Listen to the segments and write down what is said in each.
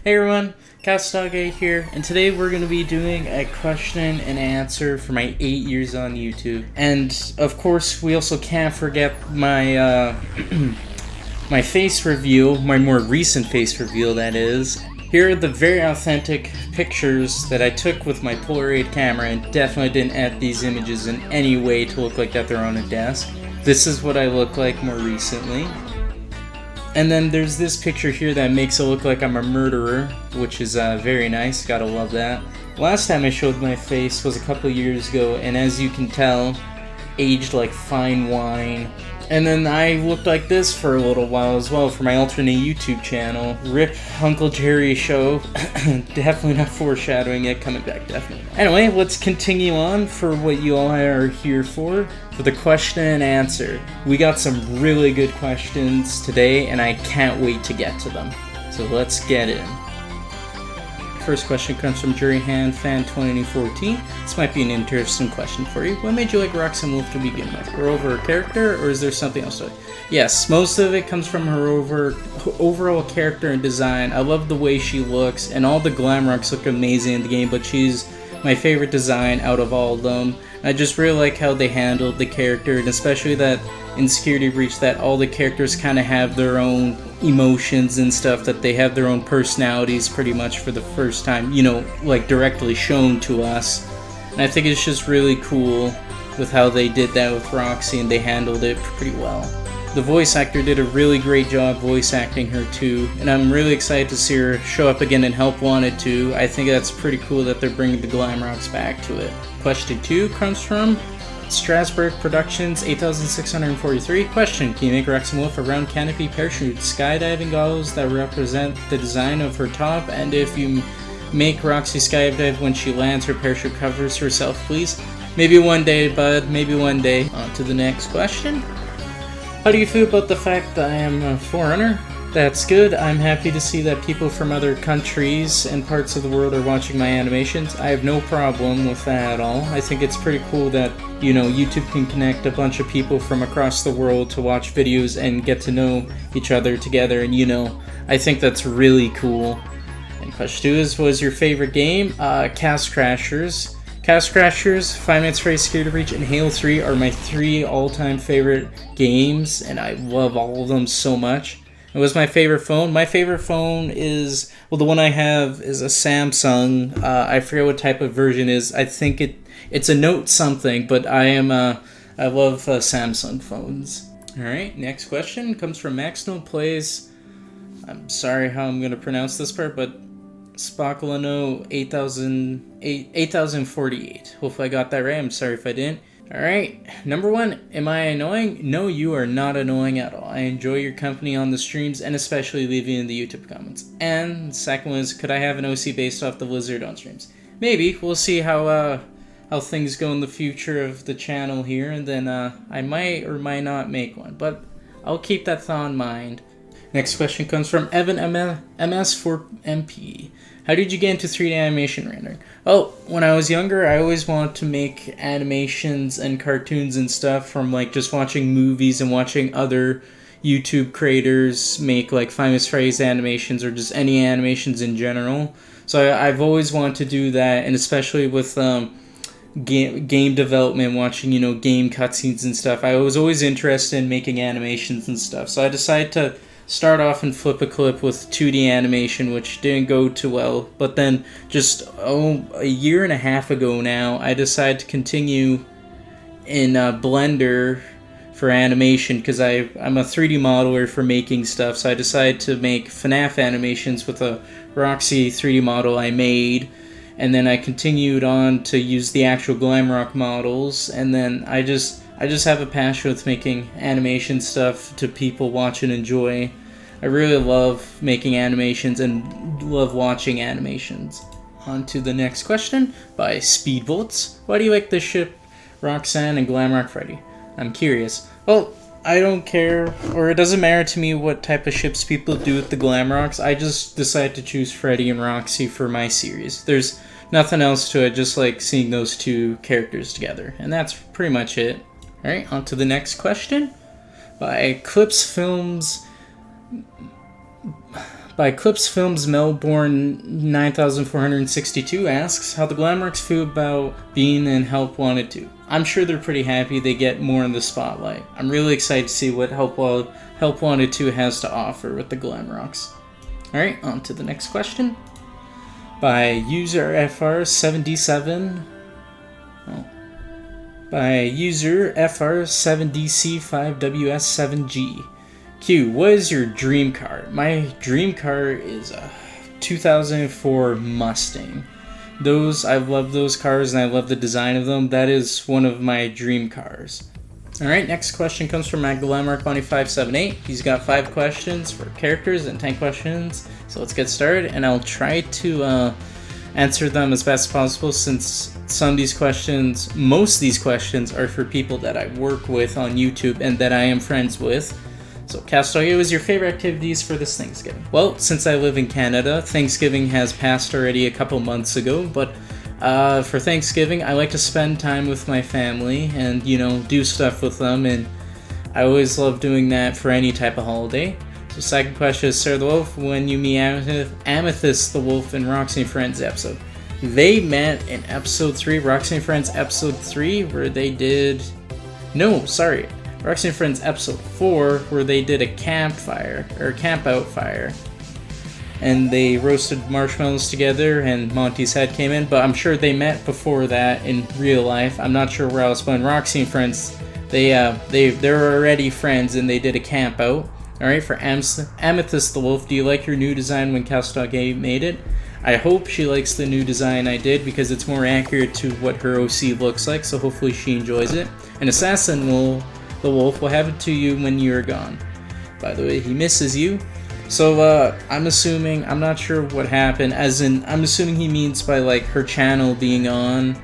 Hey everyone, CastDog8 here, and today we're going to be doing a question and answer for my 8 years on YouTube. And of course, we also can't forget my my face reveal, my more recent face reveal that is. Here are the very authentic pictures that I took with my Polaroid camera, and definitely didn't edit these images in any way to look like that they're on a desk. This is what I look like more recently. And then there's this picture here that makes it look like I'm a murderer, which is very nice, gotta love that. Last time I showed my face was a couple years ago, and as you can tell, aged like fine wine. And then I looked like this for a little while as well for my alternate YouTube channel. RIP Uncle Jerry show. Definitely not foreshadowing it, coming back definitely. Anyway, let's continue on for what you all are here for the question and answer. We got some really good questions today and I can't wait to get to them. So let's get in. First question comes from Juryhan Fan 2014. This might be an interesting question for you. What made you like Roxanne Wolf to begin with? Her overall character, or is there something else to it? Yes, most of it comes from her overall character and design. I love the way she looks, and all the glam rocks look amazing in the game, but she's my favorite design out of all of them. I just really like how they handled the character, and especially that in Security Breach that all the characters kind of have their own emotions and stuff, that they have their own personalities pretty much for the first time, you know, like directly shown to us. And I think it's just really cool with how they did that with Roxy, and they handled it pretty well. The voice actor did a really great job voice acting her too, and I'm really excited to see her show up again in Help Wanted 2. I think that's pretty cool that they're bringing the glam rocks back to it. Question 2 comes from Strasbourg Productions 8643. Question: can you make Roxanne Wolf a round canopy parachute skydiving goggles that represent the design of her top? And if you make Roxy skydive when she lands, her parachute covers herself, please? Maybe one day, bud. Maybe one day. On to the next question. How do you feel about the fact that I am a foreigner? That's good. I'm happy to see that people from other countries and parts of the world are watching my animations. I have no problem with that at all. I think it's pretty cool that, you know, YouTube can connect a bunch of people from across the world to watch videos and get to know each other together, and, you know, I think that's really cool. And question 2 is, what was your favorite game? Cast Crashers. Cast Crashers, 5 Nights at Freddy's Security Breach, and Halo 3 are my 3 all-time favorite games, and I love all of them so much. It was my favorite phone. My favorite phone is, well, the one I have is a Samsung. I forget what type of version it is. I think it's a Note something, but I love Samsung phones. All right, next question comes from Max No Plays. I'm sorry how I'm going to pronounce this part, but Spocolano 8048. Hopefully I got that right. I'm sorry if I didn't. Alright, number 1, am I annoying? No, you are not annoying at all. I enjoy your company on the streams, and especially leaving in the YouTube comments. And the second one is, could I have an OC based off the lizard on streams? Maybe. We'll see how things go in the future of the channel here, and then I might or might not make one, but I'll keep that thought in mind. Next question comes from Evan MS4MP. How did you get into 3D animation rendering? Oh, when I was younger, I always wanted to make animations and cartoons and stuff from like just watching movies and watching other YouTube creators make like famous phrase animations or just any animations in general. So I've always wanted to do that, and especially with game development, watching, you know, game cutscenes and stuff. I was always interested in making animations and stuff. So I decided to start off and flip a clip with 2D animation, which didn't go too well. But then just a year and a half ago now, I decided to continue in Blender for animation, because I'm a 3D modeler for making stuff. So I decided to make FNAF animations with a Roxy 3D model I made. And then I continued on to use the actual Glamrock models, and then I just have a passion with making animation stuff to people watch and enjoy. I really love making animations and love watching animations. On to the next question by Speedvolts. Why do you like the ship Roxanne and Glamrock Freddy? I'm curious. Well, I don't care, or it doesn't matter to me what type of ships people do with the Glamrocks. I just decided to choose Freddy and Roxy for my series. There's nothing else to it, just like seeing those two characters together. And that's pretty much it. Alright, on to the next question by Eclipse Films By Clips Films Melbourne 9462 asks how the Glamrocks feel about being in Help Wanted 2. I'm sure they're pretty happy they get more in the spotlight. I'm really excited to see what Help Wanted 2 has to offer with the Glamrocks. Alright, on to the next question. By user FR7D7. By user FR7DC5WS7G. Q, what is your dream car? My dream car is a 2004 Mustang. I love those cars and I love the design of them. That is one of my dream cars. Alright, next question comes from MagDelamar2578. He's got 5 questions for characters and 10 questions. So let's get started, and I'll try to answer them as best as possible, since most of these questions are for people that I work with on YouTube and that I am friends with. So, Castoya, what was your favorite activities for this Thanksgiving? Well, since I live in Canada, Thanksgiving has passed already a couple months ago, but for Thanksgiving, I like to spend time with my family and, do stuff with them, and I always love doing that for any type of holiday. So, second question is, Sara The Wolf, when you meet Amethyst the Wolf in Roxy and Friends episode. They met in episode 3, Roxy and Friends episode 3, where they did... No, sorry. Roxy and Friends episode 4, where they did a camp out fire. And they roasted marshmallows together and Monty's head came in, but I'm sure they met before that in real life. I'm not sure where else, but in Roxy and Friends, they're already friends and they did a camp out. Alright, for Amethyst the Wolf, do you like your new design when Castoya made it? I hope she likes the new design I did, because it's more accurate to what her OC looks like, so hopefully she enjoys it. And Assassin the Wolf will have it to you when you're gone. By the way, he misses you. So, I'm not sure what happened, I'm assuming he means by, her channel being on.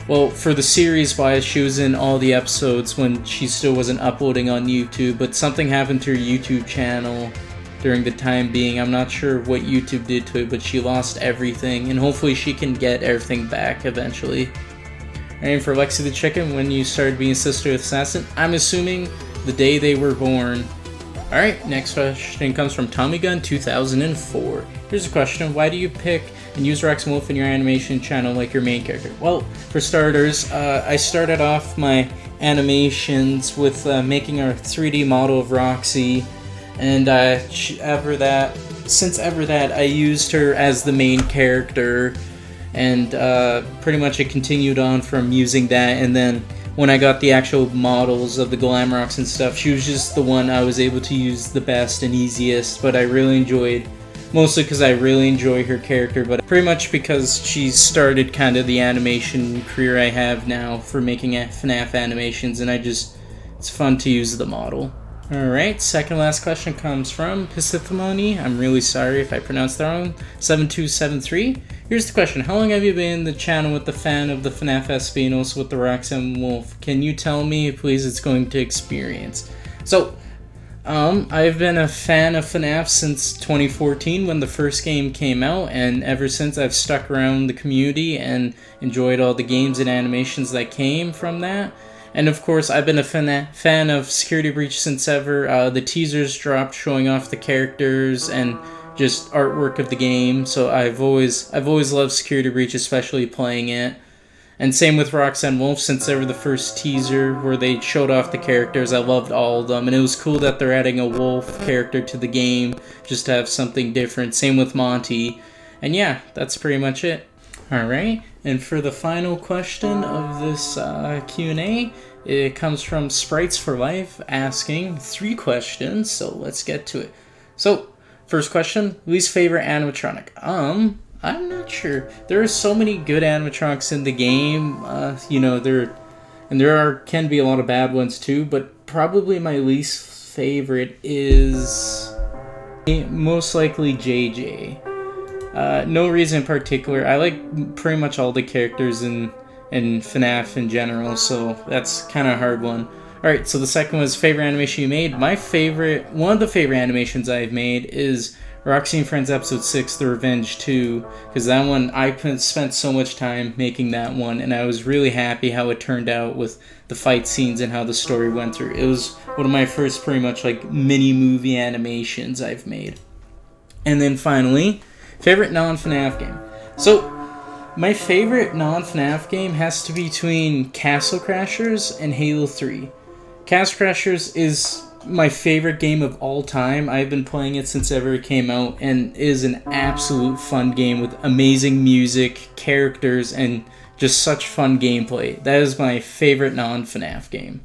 Well, for the series-wise, she was in all the episodes when she still wasn't uploading on YouTube, but something happened to her YouTube channel during the time being. I'm not sure what YouTube did to it, but she lost everything, and hopefully she can get everything back eventually. And for Lexi the Chicken, when you started being sister with Assassin, I'm assuming the day they were born. Alright, next question comes from TommyGun2004. Here's a question: why do you pick and use Roxanne Wolf in your animation channel like your main character? Well, for starters, I started off my animations with making a 3D model of Roxy, and since ever that, I used her as the main character, and pretty much it continued on from using that. And then when I got the actual models of the Glamrocks and stuff, she was just the one I was able to use the best and easiest, but I really enjoyed, mostly because I really enjoy her character, but pretty much because she started kind of the animation career I have now for making FNAF animations, and it's fun to use the model. Alright, second last question comes from Piscithemony. I'm really sorry if I pronounced that wrong. 7273. Here's the question: how long have you been in the channel with the fan of the FNAF SP and also with the Roxanne Wolf? Can you tell me, please? It's going to experience. So, I've been a fan of FNAF since 2014 when the first game came out, and ever since I've stuck around the community and enjoyed all the games and animations that came from that. And of course, I've been a fan of Security Breach since ever. The teasers dropped showing off the characters and just artwork of the game. So I've always loved Security Breach, especially playing it. And same with Roxanne Wolf, since they were the first teaser where they showed off the characters. I loved all of them, and it was cool that they're adding a wolf character to the game just to have something different. Same with Monty. And yeah, that's pretty much it. Alright, and for the final question of this Q&A, it comes from Sprites for Life asking 3 questions, so let's get to it. So, first question, least favorite animatronic. I'm not sure. There are so many good animatronics in the game, there can be a lot of bad ones too, but probably my least favorite is most likely JJ. No reason in particular. I like pretty much all the characters in FNAF in general, so that's kind of a hard one. Alright, so the second one is favorite animation you made. One of the favorite animations I've made is Roxy and Friends Episode 6, The Revenge 2, because that one, I spent so much time making that one, and I was really happy how it turned out with the fight scenes and how the story went through. It was one of my first pretty much like mini movie animations I've made. And then finally, favorite non-FNAF game. So, my favorite non-FNAF game has to be between Castle Crashers and Halo 3. Castle Crashers is my favorite game of all time. I've been playing it since ever it came out, and is an absolute fun game with amazing music, characters, and just such fun gameplay. That is my favorite non-FNAF game.